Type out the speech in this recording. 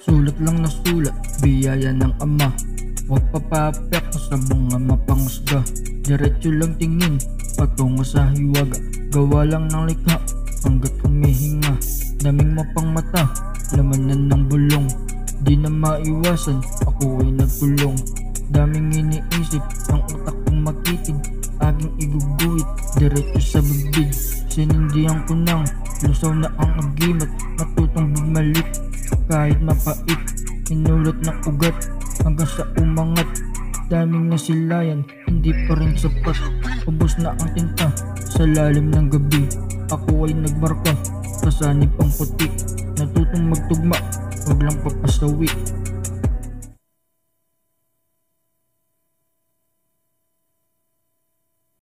Sulat lang na sulat, biyaya ng ama. Huwag papapyak sa mga mapanghusga. Diretso lang tingin, patungo sa hiwaga. Gawa lang ng likha, hanggat humihinga. Daming mapang mata, lamanan ng bulong. Di na maiwasan, ako ay nagkulong. Daming iniisip, ang utak kong makitig. Aking iguguhit, diretso sa bibig. Sinindihan ko nang, lusaw na ang agimat. Matutong bumalik, kahit mapait. Inulat ng ugat, hanggang sa umangat. Daming nasilayan, hindi pa rin sapat. Ubos na ang tinta, sa lalim ng gabi. Ako ay nagbarka, kasanib ang puti. Natutong magtugma, huwag lang papasawi.